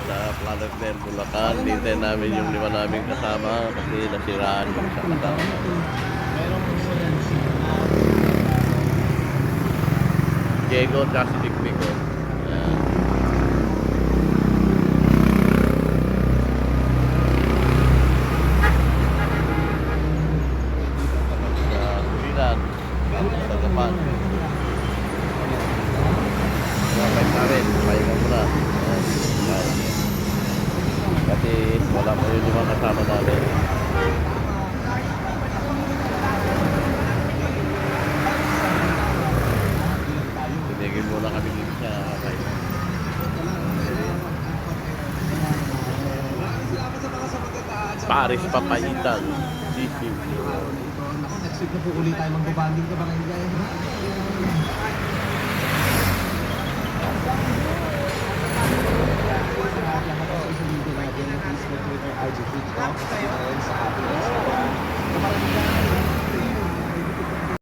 sa Planet Del Bulacan. Dito namin yung lima naming kasama kasi nasiraan yung sa kasama. Diego at si Dikmiko. Sa Sulinan, sa Gapan. Kapay namin, pahinga muna. Kasi wala pa yung lima kasama namin. Tinigil muna kami dito sa pahinga. Paris Papaitan. Sisiw. Next week na po ulit tayo magbabanding ka barangay. Sa ating